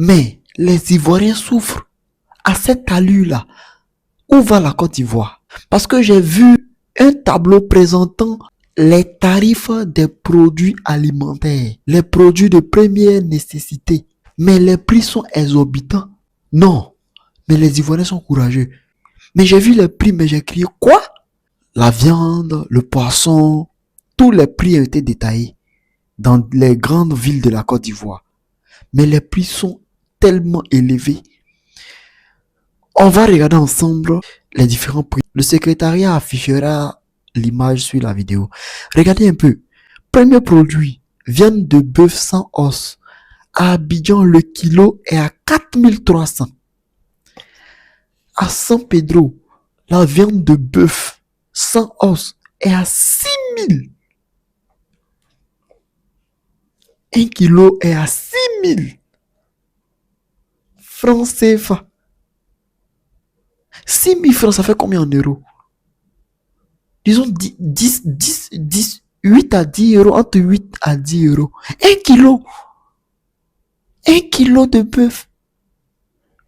Mais les Ivoiriens souffrent à cette allure-là. Où va la Côte d'Ivoire? Parce que j'ai vu un tableau présentant les tarifs des produits alimentaires, les produits de première nécessité. Mais les prix sont exorbitants. Non, mais les Ivoiriens sont courageux. Mais j'ai vu les prix, mais j'ai crié, quoi? La viande, le poisson, tous les prix ont été détaillés dans les grandes villes de la Côte d'Ivoire. Mais les prix sont tellement élevés. On va regarder ensemble les différents prix. Le secrétariat affichera l'image sur la vidéo. Regardez un peu. Premier produit, viande de bœuf sans os. À Abidjan, le kilo est à 4300. À San Pedro, la viande de bœuf sans os est à 6000. 1 kilo est à 6000 francs CFA. 6000 francs, ça fait combien en euros? Disons 8 à 10 euros, entre 8 à 10 euros. 1 kilo. 1 kilo de bœuf.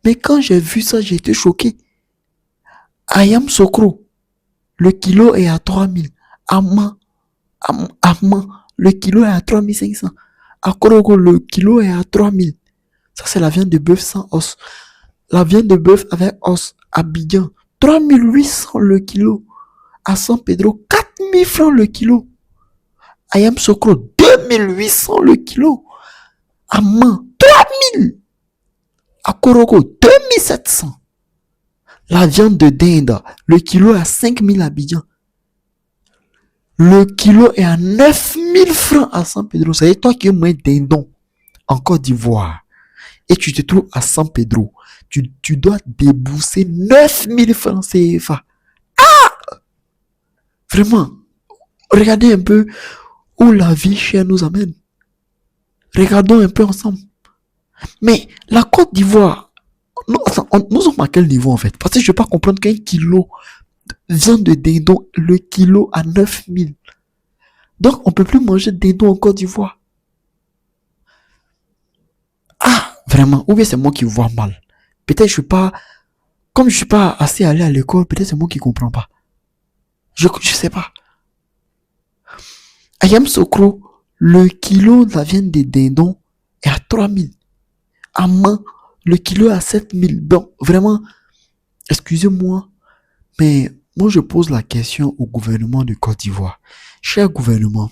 Mais quand j'ai vu ça, j'ai été choqué. À Yamoussoukro, le kilo est à 3000. À Man, le kilo est à 3500. À Korogo, le kilo est à 3000. Ça, c'est la viande de bœuf sans os. La viande de bœuf avec os, Abidjan, 3800 le kilo. À San Pedro, 4000 francs le kilo. À Yamoussoukro, 2800 le kilo. À Man, 3000. À Korogo, 2700. La viande de dinde, le kilo est à 5000 à Abidjan. Le kilo est à 9000 francs à San Pedro. C'est toi qui es moins dindon en Côte d'Ivoire. Et tu te trouves à San Pedro. Tu dois débourser 9000 francs CFA. Ah! Vraiment. Regardez un peu où la vie chère nous amène. Regardons un peu ensemble. Mais la Côte d'Ivoire, nous sommes à quel niveau en fait? Parce que je ne peux pas comprendre qu'un kilo viande de dindon, le kilo à 9000. Donc on ne peut plus manger de dindon en Côte d'Ivoire. Ah, vraiment, ou bien c'est moi qui vois mal. Peut-être je suis pas, comme je suis pas assez allé à l'école, peut-être c'est moi qui comprends pas. Je sais pas. À Yamoussoukro, le kilo de la viande de dindon est à 3000. À Man, le kilo est à 7000. Bon, vraiment, excusez-moi, mais moi je pose la question au gouvernement de Côte d'Ivoire. Cher gouvernement,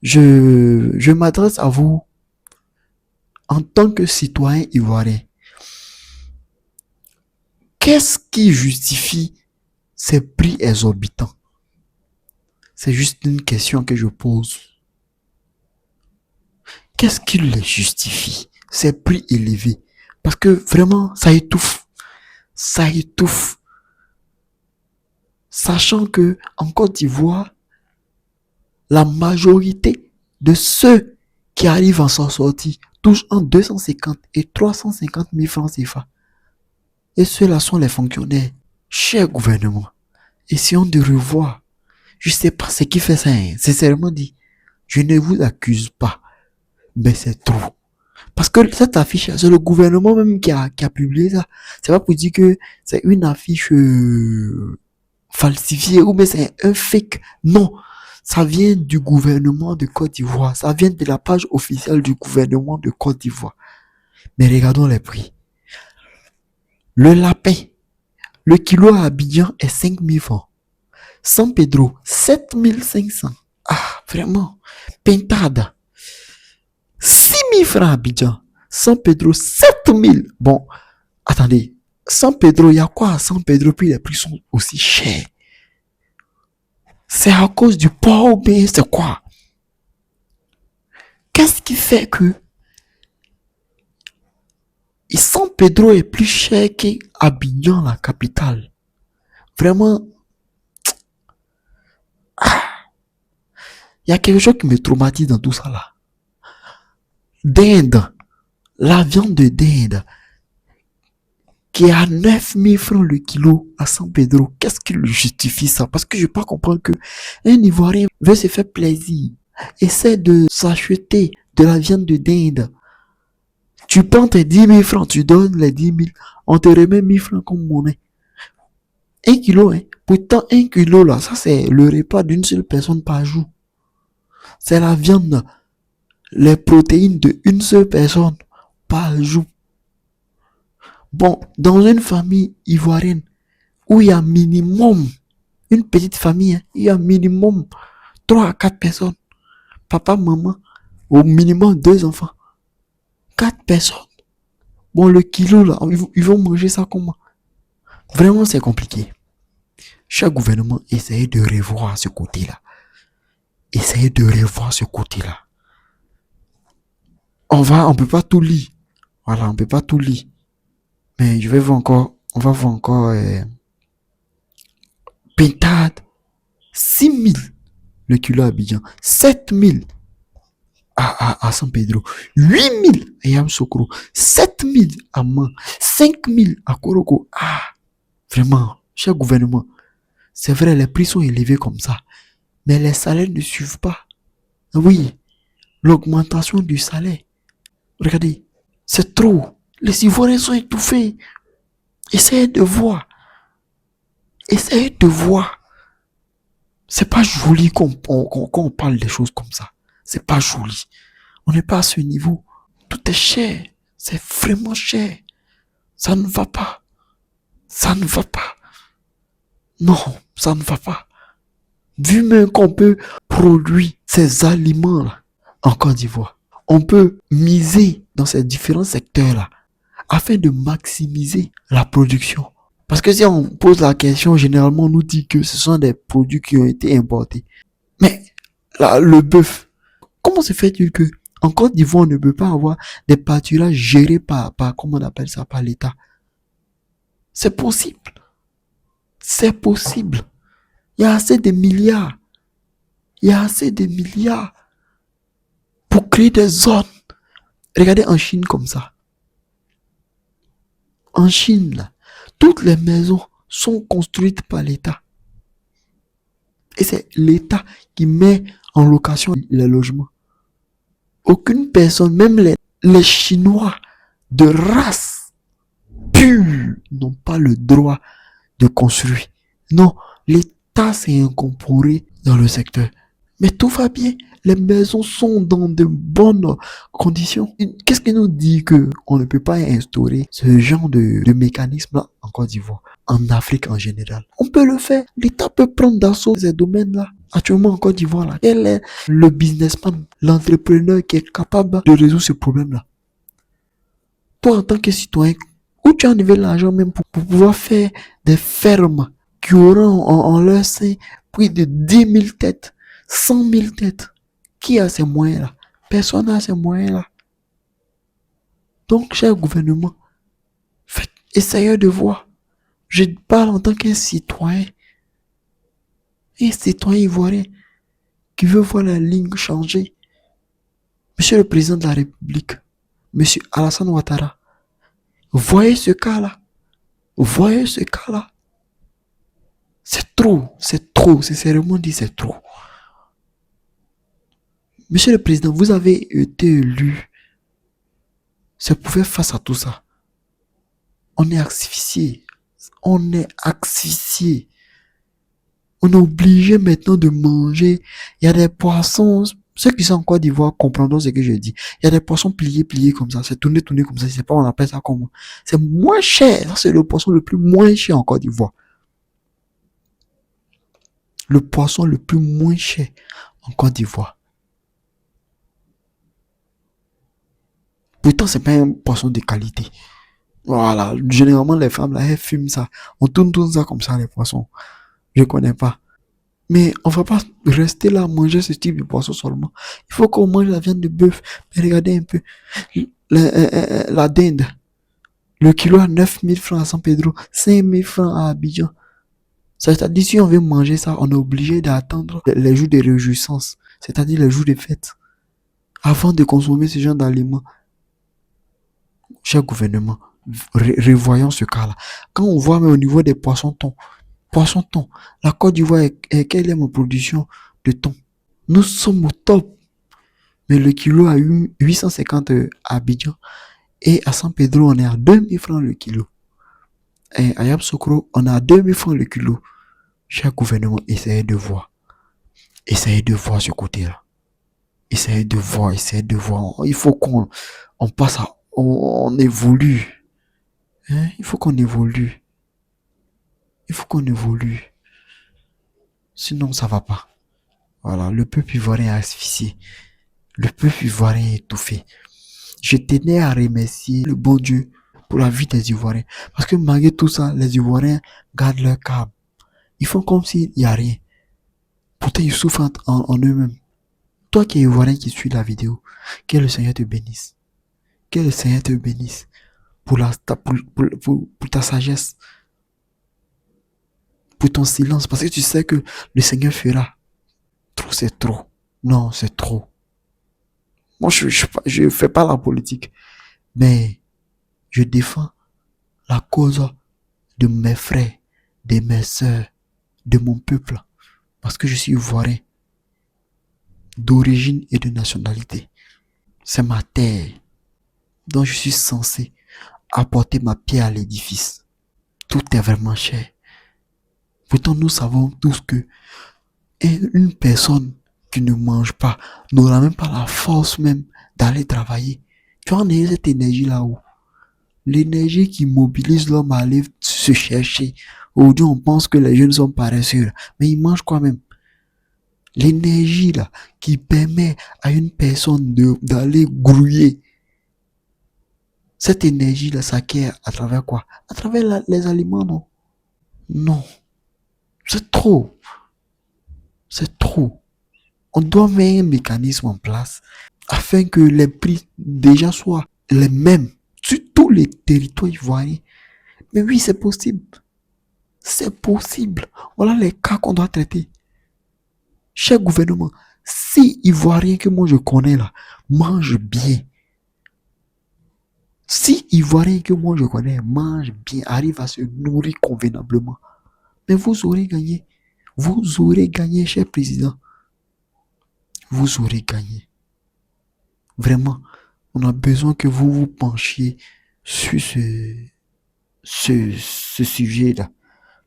je m'adresse à vous en tant que citoyen ivoirien. Qu'est-ce qui justifie ces prix exorbitants? C'est juste une question que je pose. Qu'est-ce qui les justifie, ces prix élevés? Parce que vraiment, ça étouffe. Ça étouffe. Sachant que en Côte d'Ivoire, la majorité de ceux qui arrivent à s'en sortir touchent entre 250 et 350 000 francs CFA. Et ceux-là sont les fonctionnaires. Cher gouvernement, essayons de revoir. Je sais pas ce qui fait ça, hein. Sincèrement dit, je ne vous accuse pas, mais c'est trop. Parce que cette affiche, c'est le gouvernement même qui a publié ça. C'est pas pour dire que c'est une affiche falsifiée ou bien c'est un fake. Non, ça vient du gouvernement de Côte d'Ivoire. Ça vient de la page officielle du gouvernement de Côte d'Ivoire. Mais regardons les prix. Le lapin, le kilo à Abidjan est 5000 francs. San Pedro, 7500. Ah, vraiment. Pintade, 6000 francs à Abidjan. San Pedro, 7000. Bon, attendez. San Pedro, il y a quoi à San Pedro puis les prix sont aussi chers? C'est à cause du porc ou bien c'est quoi? Qu'est-ce qui fait que San Pedro est plus cher qu'Abidjan, la capitale? Vraiment, il y a quelque chose qui me traumatise dans tout ça là. Dinde, la viande de dinde, qui est à 9000 francs le kilo à San Pedro. Qu'est-ce qui le justifie ça? Parce que je ne peux pas comprendre que un Ivoirien veut se faire plaisir, essaie de s'acheter de la viande de dinde. Tu prends tes 10 000 francs, tu donnes les 10 000, on te remet 1 000 francs comme monnaie. 1 kilo, hein. Pourtant, 1 kilo, là, ça, c'est le repas d'une seule personne par jour. C'est la viande, les protéines de une seule personne par jour. Bon, dans une famille ivoirienne, où il y a minimum, une petite famille, hein, il y a minimum 3 à 4 personnes. Papa, maman, au minimum 2 enfants. 4 personnes. Bon, le kilo, là, ils vont manger ça comment? Vraiment, c'est compliqué. Chaque gouvernement essaye de revoir ce côté-là. Essayez de revoir ce côté-là. On peut pas tout lire. Voilà, on peut pas tout lire. Mais on va voir encore, pintade, 6 000 le kilo à Abidjan, 7 000 à San Pedro, 8 000 à Yamoussoukro, 7 000 à Man, 5 000 à Koroko. Ah, vraiment, cher gouvernement, c'est vrai, les prix sont élevés comme ça, mais les salaires ne suivent pas. Oui, l'augmentation du salaire, regardez, c'est trop. Les Ivoiriens sont étouffés. Essayez de voir. Essayez de voir. C'est pas joli quand on parle des choses comme ça. C'est pas joli. On n'est pas à ce niveau. Tout est cher. C'est vraiment cher. Ça ne va pas. Ça ne va pas. Non, ça ne va pas. Vu même qu'on peut produire ces aliments-là en Côte d'Ivoire, on peut miser dans ces différents secteurs-là afin de maximiser la production. Parce que si on pose la question, généralement on nous dit que ce sont des produits qui ont été importés. Mais là, le bœuf, comment se fait-il que en Côte d'Ivoire on ne peut pas avoir des pâturages gérés par comment on appelle ça, par l'État? C'est possible. C'est possible. Il y a assez de milliards. Il y a assez de milliards pour créer des zones. Regardez en Chine comme ça. En Chine, là, toutes les maisons sont construites par l'État. Et c'est l'État qui met en location les logements. Aucune personne, même les Chinois de race pure, n'ont pas le droit de construire. Non, l'État s'est incorporé dans le secteur. Mais tout va bien. Les maisons sont dans de bonnes conditions. Qu'est-ce qui nous dit que on ne peut pas instaurer ce genre de mécanisme-là en Côte d'Ivoire, en Afrique en général? On peut le faire. L'État peut prendre d'assaut ces domaines-là. Actuellement en Côte d'Ivoire, là, quel est le businessman, l'entrepreneur qui est capable de résoudre ce problème-là? Toi, en tant que citoyen, où tu as enlevé l'argent même pour pouvoir faire des fermes qui auront en leur sein plus de 10 000 têtes, 100 000 têtes? Qui a ces moyens-là? Personne n'a ces moyens-là. Donc, cher gouvernement, essayez de voir. Je parle en tant qu'un citoyen ivoirien qui veut voir la ligne changer. Monsieur le Président de la République, Monsieur Alassane Ouattara, voyez ce cas-là. Voyez ce cas-là. C'est trop, sincèrement dit, c'est trop. Monsieur le Président, vous avez été élu. C'est pour faire face à tout ça. On est asphyxié. On est asphyxié. On est obligé maintenant de manger. Il y a des poissons. Ceux qui sont en Côte d'Ivoire comprendront ce que je dis. Il y a des poissons pliés comme ça. C'est tourné comme ça. Je sais pas, on appelle ça comment. C'est moins cher. Ça, c'est le poisson le plus moins cher en Côte d'Ivoire. Le poisson le plus moins cher en Côte d'Ivoire. Pourtant, c'est pas un poisson de qualité. Voilà. Généralement, les femmes, là, elles fument ça. On tourne ça comme ça, les poissons. Je connais pas. Mais on va pas rester là à manger ce type de poisson seulement. Il faut qu'on mange la viande de bœuf. Mais regardez un peu. La dinde. Le kilo à 9 000 francs à San Pedro. 5 000 francs à Abidjan. C'est-à-dire, si on veut manger ça, on est obligé d'attendre les jours de réjouissance. C'est-à-dire les jours de fête. Avant de consommer ce genre d'aliments. Cher gouvernement, revoyons ce cas-là. Quand on voit même au niveau des poissons-thon, la Côte d'Ivoire, quelle est ma production de thon? Nous sommes au top. Mais le kilo à 850 à Abidjan Et à San Pedro, on est à 2000 francs le kilo. Et à Yamoussoukro, on est à 2000 francs le kilo. Cher gouvernement, essayez de voir. Essayez de voir ce côté-là. Essayez de voir. Il faut qu'on passe à... On évolue. Hein? Il faut qu'on évolue. Sinon, ça va pas. Voilà, le peuple ivoirien est asphyxié. Le peuple ivoirien est étouffé. Je tenais à remercier le bon Dieu pour la vie des Ivoiriens. Parce que malgré tout ça, les Ivoiriens gardent leur calme. Ils font comme s'il n'y a rien. Pourtant, ils souffrent en eux-mêmes. Toi qui es Ivoirien qui suis la vidéo, que le Seigneur te bénisse. Que le Seigneur te bénisse pour ta sagesse, pour ton silence. Parce que tu sais que le Seigneur fera. Trop, c'est trop. Non, c'est trop. Moi, je fais pas la politique. Mais je défends la cause de mes frères, de mes sœurs, de mon peuple. Parce que je suis ivoirien, d'origine et de nationalité. C'est ma terre. Donc je suis censé apporter ma pierre à l'édifice. Tout est vraiment cher. Pourtant, nous savons tous que une personne qui ne mange pas n'aura même pas la force même d'aller travailler. Tu en as cette énergie là-haut. L'énergie qui mobilise l'homme à aller se chercher. Aujourd'hui, on pense que les jeunes sont paresseux, mais ils mangent quand même. L'énergie là qui permet à une personne d'aller grouiller. Cette énergie là s'acquiert à travers quoi? À travers les aliments, non? Non. C'est trop. C'est trop. On doit mettre un mécanisme en place afin que les prix déjà soient les mêmes sur tous les territoires ivoiriens. Mais oui, c'est possible. C'est possible. Voilà les cas qu'on doit traiter. Cher gouvernement, si Ivoirien que moi je connais là mange bien, si Ivoirien que moi je connais mange bien, arrive à se nourrir convenablement, mais vous aurez gagné. Vous aurez gagné, cher président. Vous aurez gagné. Vraiment, on a besoin que vous vous penchiez sur ce sujet-là,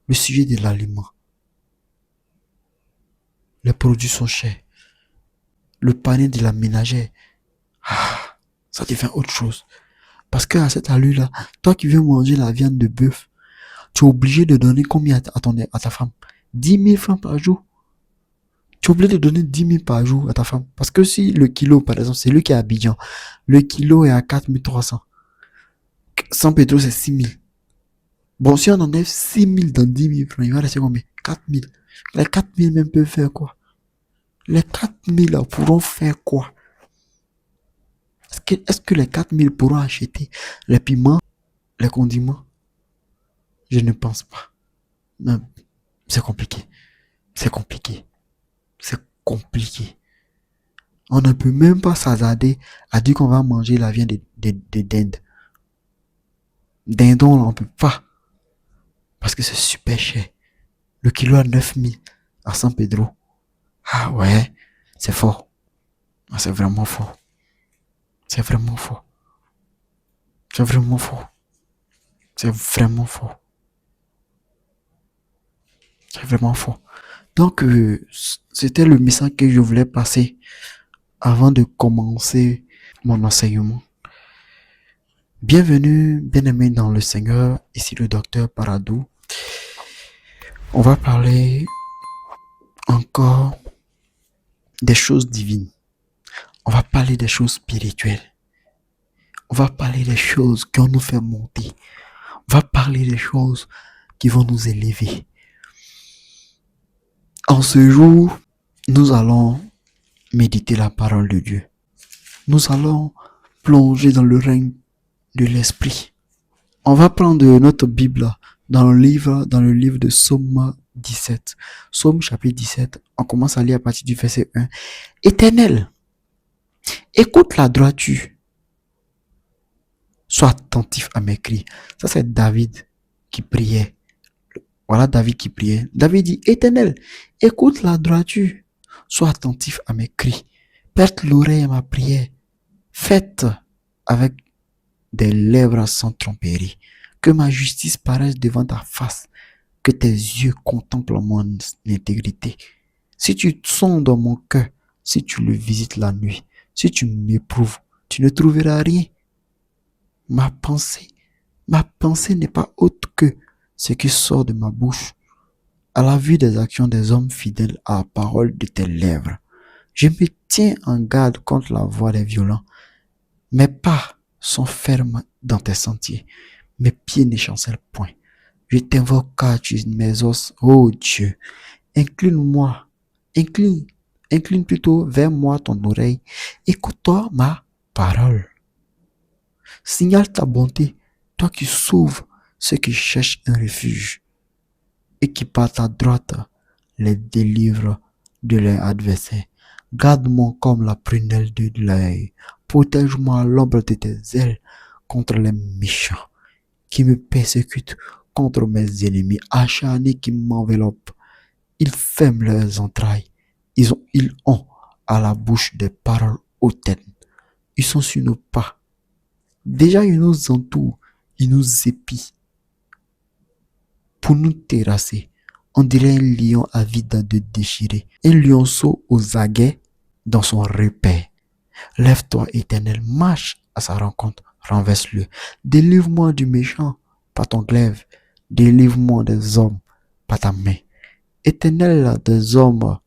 le sujet de l'aliment. Les produits sont chers. Le panier de la ménagère, ça devient autre chose. Parce qu'à cette allure-là, toi qui veux manger la viande de bœuf, tu es obligé de donner combien à ta femme? 10 000 francs par jour. Tu es obligé de donner 10 000 par jour à ta femme. Parce que si le kilo, par exemple, c'est lui qui est à Abidjan, le kilo est à 4 300. San Pedro, c'est 6 000. Bon, si on enlève 6 000 dans 10 000 francs, il va rester combien? 4 000. Les 4 000 même peuvent faire quoi? Les 4 000 là pourront faire quoi? Est-ce que les 4 000 pourront acheter les piments, les condiments? Je ne pense pas. Non, c'est compliqué. C'est compliqué. C'est compliqué. On ne peut même pas s'hasarder à dire qu'on va manger la viande de dinde. Dindon, on ne peut pas. Parce que c'est super cher. Le kilo à 9 000 à San Pedro. Ah ouais, c'est fort. Ah, c'est vraiment fort. C'est vraiment fort. C'est vraiment fort. C'est vraiment fort. C'est vraiment fort. Donc, c'était le message que je voulais passer avant de commencer mon enseignement. Bienvenue, bien-aimés dans le Seigneur. Ici le docteur Paradou. On va parler encore des choses divines. On va parler des choses spirituelles. On va parler des choses qui vont nous faire monter. On va parler des choses qui vont nous élever. En ce jour, nous allons méditer la parole de Dieu. Nous allons plonger dans le règne de l'esprit. On va prendre notre Bible dans le livre de Psaume 17. Psaume chapitre 17, on commence à lire à partir du verset 1. Éternel, écoute la droiture. Sois attentif à mes cris. Ça, c'est David qui priait. Voilà David qui priait. David dit, Éternel, écoute la droiture. Sois attentif à mes cris. Prête l'oreille à ma prière. Faites avec des lèvres sans tromperie. Que ma justice paraisse devant ta face, que tes yeux contemplent mon intégrité. Si tu sondes mon cœur, si tu le visites la nuit, si tu m'éprouves, tu ne trouveras rien. Ma pensée n'est pas autre que ce qui sort de ma bouche. À la vue des actions des hommes fidèles à la parole de tes lèvres, je me tiens en garde contre la voix des violents. Mes pas sont fermes dans tes sentiers. Mes pieds n'échancellent point. Je t'invoque car tu es mes os. Oh Dieu, incline-moi, incline plutôt vers moi ton oreille. Écoute-toi ma parole. Signale ta bonté, toi qui sauves ceux qui cherchent un refuge et qui par ta droite les délivre de leurs adversaires. Garde-moi comme la prunelle de l'œil. Protège-moi à l'ombre de tes ailes contre les méchants qui me persécutent, contre mes ennemis acharnés qui m'enveloppent. Ils ferment leurs entrailles. Ils ont à la bouche des paroles hautaines. Ils sont sur nos pas. Déjà, ils nous entourent. Ils nous épient pour nous terrasser. On dirait un lion avide de déchirer, un lionceau aux aguets dans son repère. Lève-toi, Éternel, marche à sa rencontre, renverse-le. Délivre-moi du méchant par ton glaive, délivre-moi des hommes par ta main. Éternel, des hommes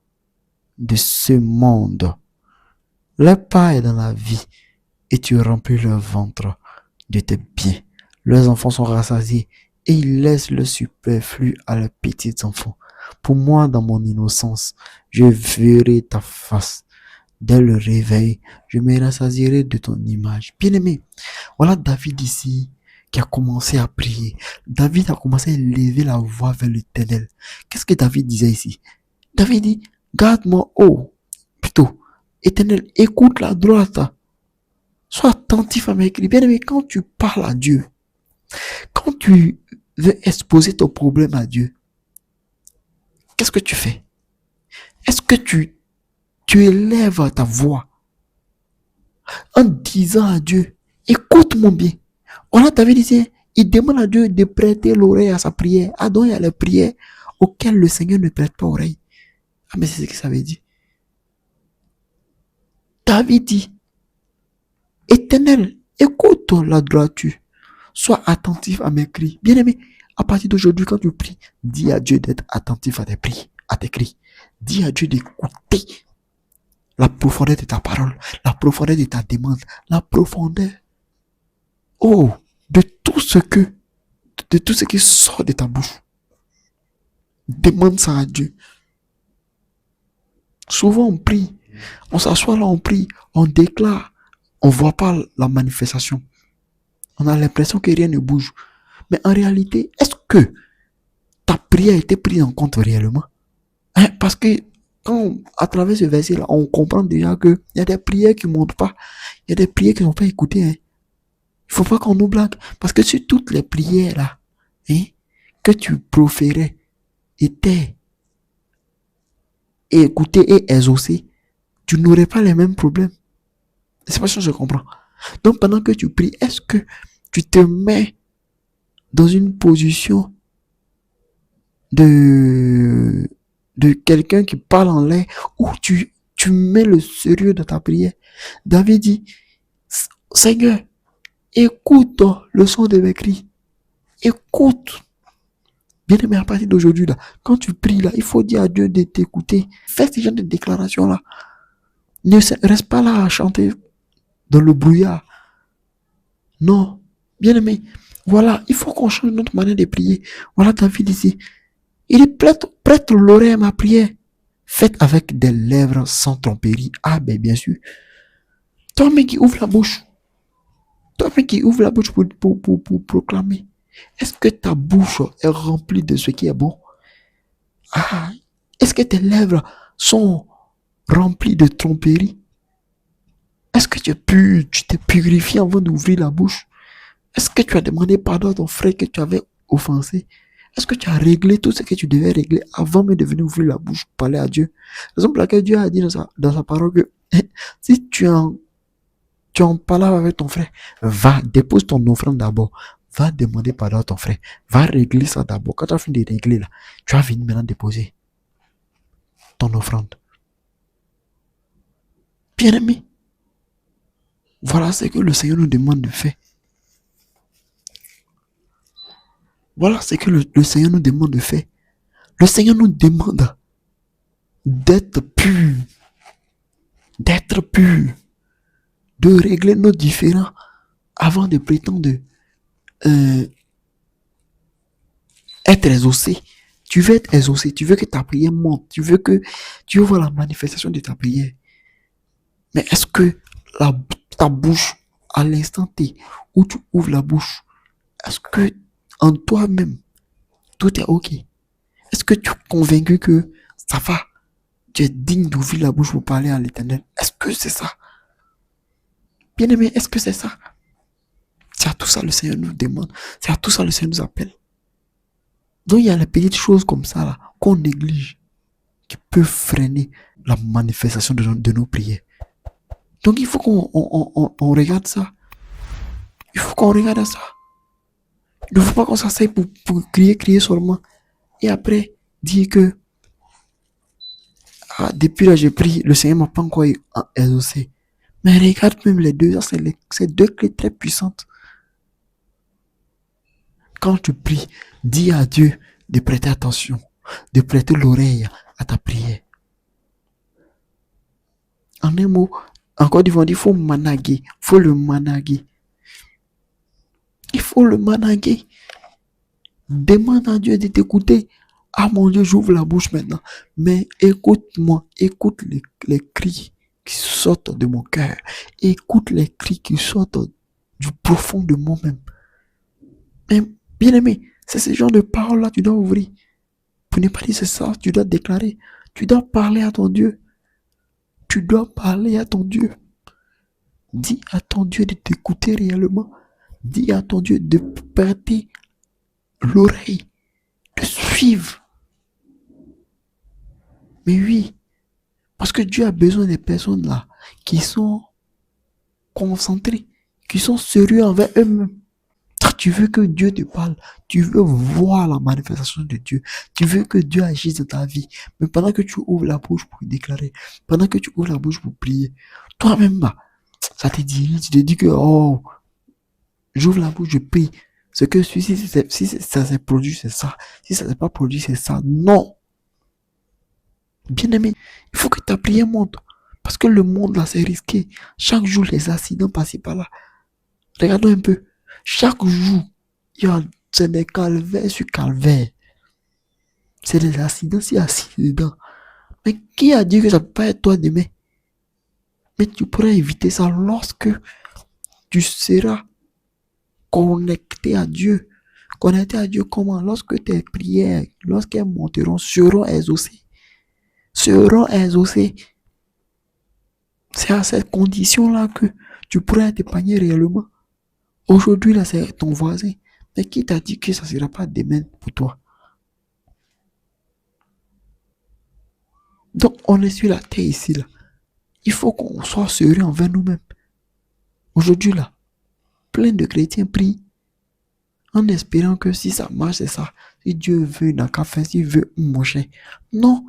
de ce monde, leur part est dans la vie et tu remplis leur ventre de tes biens. Leurs enfants sont rassasiés et ils laissent le superflu à leurs petits enfants. Pour moi, dans mon innocence, je verrai ta face. Dès le réveil, je me rassasierai de ton image. Bien-aimé, voilà David ici qui a commencé à prier. David a commencé à élever la voix vers l'Éternel. Qu'est-ce que David disait ici? David dit, garde-moi, plutôt, Éternel, écoute la droite. Sois attentif à mes cris. Bien-aimé, quand tu parles à Dieu, quand tu veux exposer ton problème à Dieu, qu'est-ce que tu fais? Est-ce que tu élèves ta voix en disant à Dieu, écoute-moi bien. Voilà, David disait, il demande à Dieu de prêter l'oreille à sa prière. Ah, donc il y a les prières auxquelles le Seigneur ne prête pas oreille. Ah, mais c'est ce que ça veut dire. David dit, Éternel, écoute la droiture. Sois attentif à mes cris. Bien-aimé, à partir d'aujourd'hui, quand tu pries, dis à Dieu d'être attentif à tes cris. Dis à Dieu d'écouter la profondeur de ta parole, la profondeur de ta demande, la profondeur, de tout ce qui sort de ta bouche. Demande ça à Dieu. Souvent on prie, on s'assoit là, on prie, on déclare, on ne voit pas la manifestation. On a l'impression que rien ne bouge. Mais en réalité, est-ce que ta prière a été prise en compte réellement? Parce que quand, à travers ce verset-là, on comprend déjà qu'il y a des prières qui ne montent pas. Il y a des prières qui ne sont pas écoutées. Il ne faut pas qu'on nous blague. Parce que si toutes les prières-là que tu proférais étaient écoutées et exaucées, tu n'aurais pas les mêmes problèmes. C'est pas ça que je comprends. Donc pendant que tu pries, est-ce que tu te mets dans une position de quelqu'un qui parle en l'air, ou tu mets le sérieux dans ta prière? David dit, Seigneur, écoute le son de mes cris. Écoute. Bien aimé, à partir d'aujourd'hui, là, quand tu pries, là, il faut dire à Dieu de t'écouter. Fais ce genre de déclaration-là. Ne reste pas là à chanter dans le brouillard. Non. Bien aimé, voilà, il faut qu'on change notre manière de prier. Voilà David ici. Il est prête l'oreille à ma prière. Faites avec des lèvres sans tromperie. Ah ben bien sûr. Toi-même qui ouvre la bouche. Toi-même qui ouvre la bouche pour proclamer. Est-ce que ta bouche est remplie de ce qui est bon? Ah, est-ce que tes lèvres sont remplies de tromperie? Est-ce que tu t'es purifié avant d'ouvrir la bouche? Est-ce que tu as demandé pardon à ton frère que tu avais offensé? Est-ce que tu as réglé tout ce que tu devais régler avant même de venir ouvrir la bouche pour parler à Dieu? La raison pour laquelle Dieu a dit dans sa parole que si tu es en Tu en parles avec ton frère. Va, dépose ton offrande d'abord. Va demander pardon à ton frère. Va régler ça d'abord. Quand tu as fini de régler là, tu vas venir maintenant déposer ton offrande. Bien-aimé, voilà ce que le Seigneur nous demande de faire. Voilà ce que le Seigneur nous demande de faire. Le Seigneur nous demande d'être pur. D'être pur. De régler nos différends avant de prétendre être exaucé. Tu veux être exaucé, tu veux que ta prière monte, tu veux voir la manifestation de ta prière. Mais est-ce que ta bouche, à l'instant T où tu ouvres la bouche, est-ce que en toi-même, tout est ok? Est-ce que tu es convaincu que ça va? Tu es digne d'ouvrir la bouche pour parler à l'Éternel? Est-ce que c'est ça? Bien-aimé, est-ce que c'est ça? C'est à tout ça le Seigneur nous demande. C'est à tout ça le Seigneur nous appelle. Donc il y a les petites choses comme ça là qu'on néglige qui peuvent freiner la manifestation de nos prières. Donc il faut qu'on regarde ça. Il faut qu'on regarde ça. Il ne faut pas qu'on s'asseye pour crier seulement. Et après, dire que depuis là j'ai prié, le Seigneur ne m'a pas encore exaucé. Mais regarde même les deux, c'est deux clés très puissantes. Quand tu pries, dis à Dieu de prêter attention, de prêter l'oreille à ta prière. En un mot, encore ils vont dire, il faut managuer, il faut le managuer. Il faut le managuer. Demande à Dieu de t'écouter. Ah mon Dieu, j'ouvre la bouche maintenant. Mais écoute-moi, écoute les cris qui sortent de mon cœur. Écoute les cris qui sortent du profond de moi-même. Mais bien aimé, c'est ce genre de paroles-là que tu dois ouvrir. Pour ne pas dire c'est ça, tu dois déclarer. Tu dois parler à ton Dieu. Tu dois parler à ton Dieu. Dis à ton Dieu de t'écouter réellement. Dis à ton Dieu de prêter l'oreille, de suivre. Mais oui, parce que Dieu a besoin des personnes là qui sont concentrées, qui sont sérieux envers eux-mêmes. Tu veux que Dieu te parle, tu veux voir la manifestation de Dieu, tu veux que Dieu agisse dans ta vie. Mais pendant que tu ouvres la bouche pour déclarer, pendant que tu ouvres la bouche pour prier, toi-même là, ça te dirige, tu te dis que oh, j'ouvre la bouche, je prie. Ce que si ça s'est produit, c'est ça. Si ça s'est pas produit, c'est ça. Non. Bien aimé, il faut que ta prière monte. Parce que le monde là, c'est risqué. Chaque jour, les accidents passent par là. Regardons un peu. Chaque jour, c'est des calvaires sur calvaires. C'est des accidents sur accidents. Mais qui a dit que ça ne peut pas être toi demain? Mais tu pourrais éviter ça lorsque tu seras connecté à Dieu. Connecté à Dieu comment? Lorsque tes prières, lorsqu'elles monteront, seront exaucées. Seront exaucées. C'est à cette condition-là que tu pourrais être épargné réellement. Aujourd'hui, là, c'est ton voisin. Mais qui t'a dit que ça ne sera pas demain pour toi? Donc, on est sur la terre ici, là. Il faut qu'on soit sérieux envers nous-mêmes. Aujourd'hui, là, plein de chrétiens prient en espérant que si ça marche, c'est ça. Si Dieu veut, il n'a qu'à faire. S'il veut, mon cher. Non.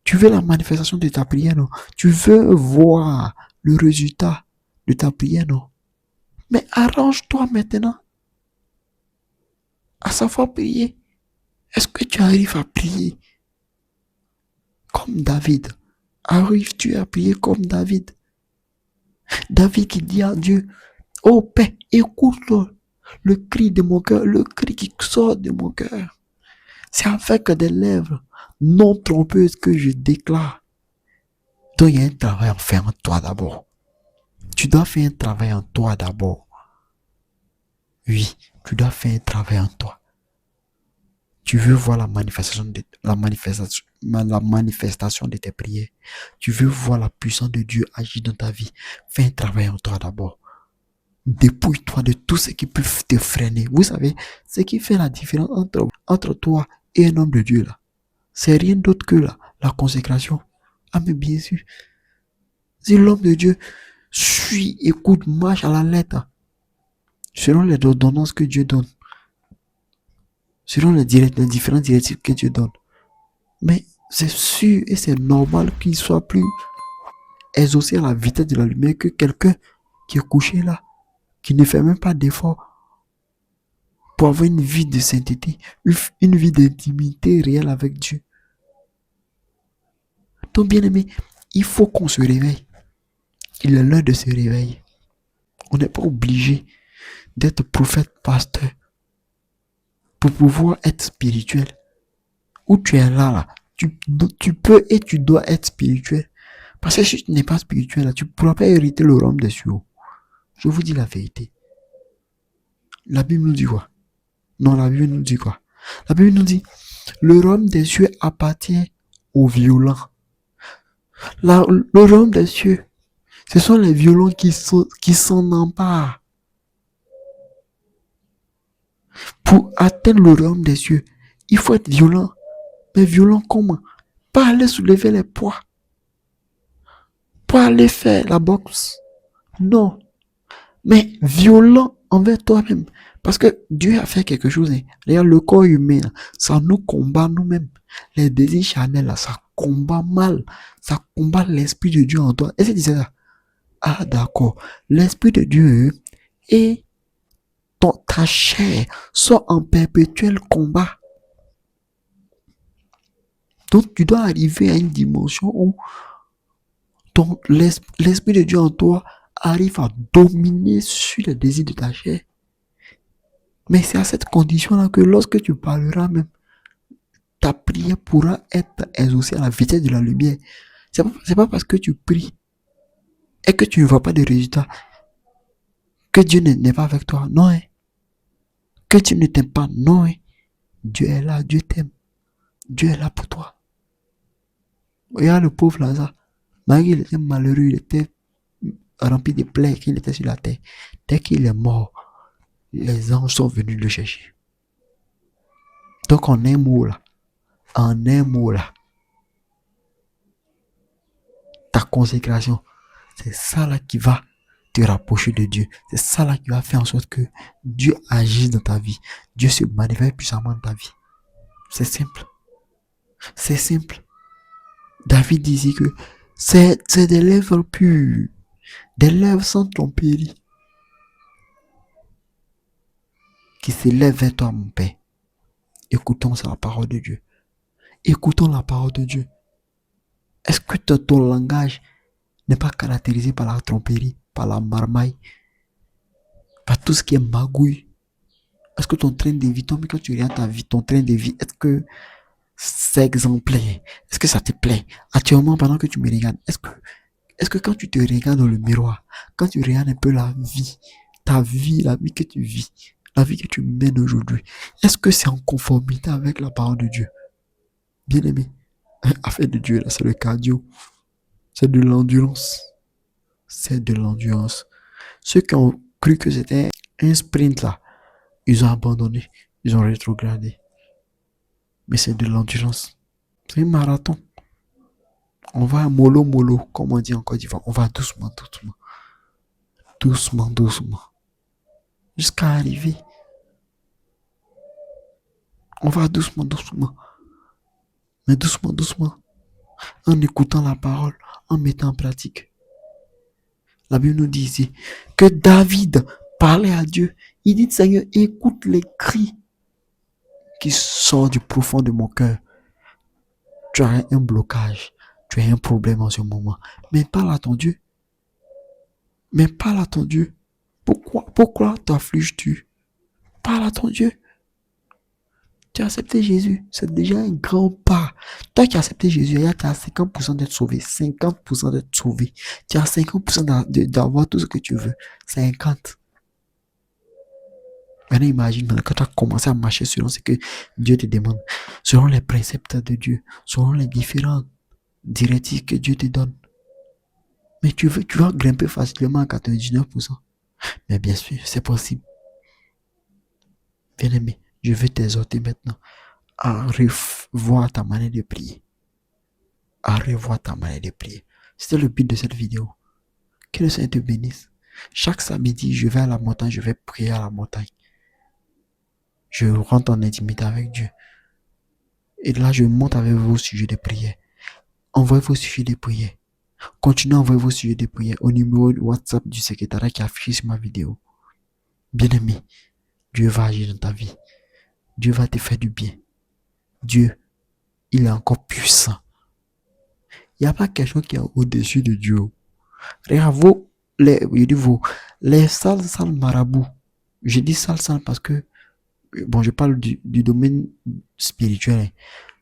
Tu veux la manifestation de ta prière, non? Tu veux voir le résultat de ta prière, non? Mais arrange-toi maintenant à savoir prier. Est-ce que tu arrives à prier comme David? Arrives-tu à prier comme David? David qui dit à Dieu, oh Père, écoute le cri de mon cœur, le cri qui sort de mon cœur. C'est avec des lèvres non trompeuses que je déclare. Donc il y a un travail à faire en toi d'abord. Tu dois faire un travail en toi d'abord. Oui, tu dois faire un travail en toi. Tu veux voir la manifestation de tes prières. Tu veux voir la puissance de Dieu agir dans ta vie. Fais un travail en toi d'abord. Dépouille-toi de tout ce qui peut te freiner. Vous savez, ce qui fait la différence entre toi et un homme de Dieu là, c'est rien d'autre que la consécration. Ah mais bien sûr, si l'homme de Dieu Suis, écoute, marche à la lettre. Selon les ordonnances que Dieu donne. Selon les différentes directives que Dieu donne. Mais c'est sûr et c'est normal qu'il soit plus exaucé à la vitesse de la lumière que quelqu'un qui est couché là, qui ne fait même pas d'effort pour avoir une vie de sainteté, une vie d'intimité réelle avec Dieu. Donc bien aimé, il faut qu'on se réveille. Il est l'heure de se réveiller. On n'est pas obligé d'être prophète, pasteur, pour pouvoir être spirituel. Où tu es là, tu peux et tu dois être spirituel. Parce que si tu n'es pas spirituel, là, tu ne pourras pas hériter le royaume des cieux. Je vous dis la vérité. La Bible nous dit quoi? Non, la Bible nous dit quoi? La Bible nous dit, le royaume des cieux appartient aux violents. Le royaume des cieux, ce sont les violents qui s'en emparent. Pour atteindre le royaume des cieux, il faut être violent. Mais violent comment? Pas aller soulever les poids. Pas aller faire la boxe. Non. Mais violent envers toi-même. Parce que Dieu a fait quelque chose. Regarde, le corps humain, ça nous combat nous-mêmes. Les désirs charnels, ça combat mal. Ça combat l'esprit de Dieu en toi. Et c'est ça. Ah, d'accord. L'esprit de Dieu et ta chair sont en perpétuel combat. Donc, tu dois arriver à une dimension où l'esprit de Dieu en toi arrive à dominer sur les désirs de ta chair. Mais c'est à cette condition-là que lorsque tu parleras même, ta prière pourra être exaucée à la vitesse de la lumière. C'est pas parce que tu pries et que tu ne vois pas de résultats que Dieu n'est pas avec toi. Non, hein. Que tu ne t'aimes pas. Non, hein. Dieu est là, Dieu t'aime. Dieu est là pour toi. Regarde le pauvre Lazare. Malgré qu'il était malheureux, il était rempli de plaies, qu'il était sur la terre. Dès qu'il est mort, les anges sont venus le chercher. Donc en un mot là, ta consécration, c'est ça là qui va te rapprocher de Dieu. C'est ça là qui va faire en sorte que Dieu agisse dans ta vie. Dieu se manifeste puissamment dans ta vie. C'est simple. C'est simple. David disait que c'est des lèvres pures, des lèvres sans tromperie, qui s'élèvent vers toi, mon Père. Écoutons la parole de Dieu. Écoutons la parole de Dieu. Est-ce que ton langage n'est pas caractérisé par la tromperie, par la marmaille, par tout ce qui est magouille? Est-ce que ton train de vie, quand tu regardes ta vie, ton train de vie, est-ce que c'est exemplaire? Est-ce que ça te plaît? Actuellement, pendant que tu me regardes, est-ce que quand tu te regardes dans le miroir, quand tu regardes un peu la vie, ta vie, la vie que tu vis, la vie que tu mènes aujourd'hui, est-ce que c'est en conformité avec la parole de Dieu? Bien aimé, affaire de Dieu, là, c'est le cardio. C'est de l'endurance. C'est de l'endurance. Ceux qui ont cru que c'était un sprint là, ils ont abandonné. Ils ont rétrogradé. Mais c'est de l'endurance. C'est un marathon. On va mollo mollo, comme on dit en Côte d'Ivoire. On va doucement, doucement. Doucement, doucement. Jusqu'à arriver. On va doucement, doucement. Mais doucement, doucement. En écoutant la parole, en mettant en pratique. La Bible nous dit ici que David parlait à Dieu. Il dit, Seigneur, écoute les cris qui sortent du profond de mon cœur. Tu as un blocage. Tu as un problème en ce moment. Mais parle à ton Dieu. Mais parle à ton Dieu. Pourquoi t'affliges-tu? Parle à ton Dieu. Tu as accepté Jésus. C'est déjà un grand pas. Toi qui as accepté Jésus, tu as 50% d'être sauvé. 50% d'être sauvé. Tu as 50% d'avoir tout ce que tu veux. 50%. Maintenant, imagine, quand tu as commencé à marcher selon ce que Dieu te demande, selon les préceptes de Dieu, selon les différentes directives que Dieu te donne. Mais tu vas grimper facilement à 99%. Mais bien sûr, c'est possible. Bien aimé, je veux t'exhorter maintenant à revoir ta manière de prier. À revoir ta manière de prier. C'était le but de cette vidéo. Que le Seigneur te bénisse. Chaque samedi, je vais à la montagne, je vais prier à la montagne. Je rentre en intimité avec Dieu. Et là, je monte avec vos sujets de prière. Envoyez vos sujets de prière. Continuez à envoyer vos sujets de prière au numéro WhatsApp du secrétariat qui affiche sur ma vidéo. Bien-aimé, Dieu va agir dans ta vie. Dieu va te faire du bien. Dieu, il est encore puissant. Il n'y a pas quelque chose qui est au-dessus de Dieu. Regarde les sales marabouts. Je dis sales parce que, bon, je parle du domaine spirituel.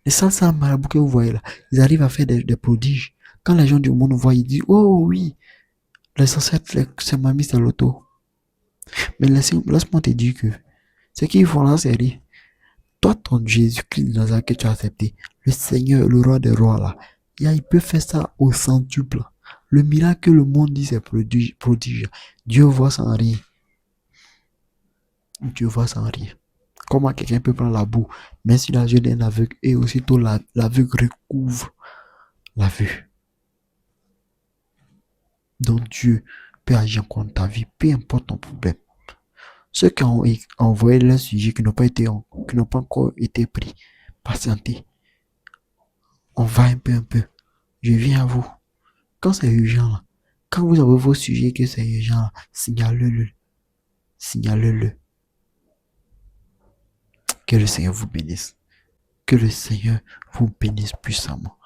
Les sales marabouts que vous voyez là, ils arrivent à faire des prodiges. Quand les gens du monde voient, ils disent, oh oui, l'essentiel, c'est ma mise à l'auto. Mais laisse-moi te dire que ce qu'ils font là, c'est dire, toi, ton Jésus-Christ de Nazareth que tu as accepté, le Seigneur, le roi des rois là, il peut faire ça au centuple. Le miracle que le monde dit c'est prodige. Dieu voit sans rien. Dieu voit sans rien. Comment quelqu'un peut prendre la boue, mais si la jeune est aveugle et aussitôt l'aveugle recouvre la vue. Donc Dieu peut agir contre ta vie, peu importe ton problème. Ceux qui ont envoyé leurs sujets qui n'ont pas encore été pris, patientez. On va un peu. Je viens à vous. Quand c'est urgent, là, quand vous avez vos sujets que c'est urgent, là, signalez-le. Signalez-le. Que le Seigneur vous bénisse. Que le Seigneur vous bénisse puissamment.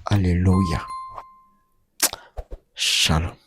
Alléluia. Shalom.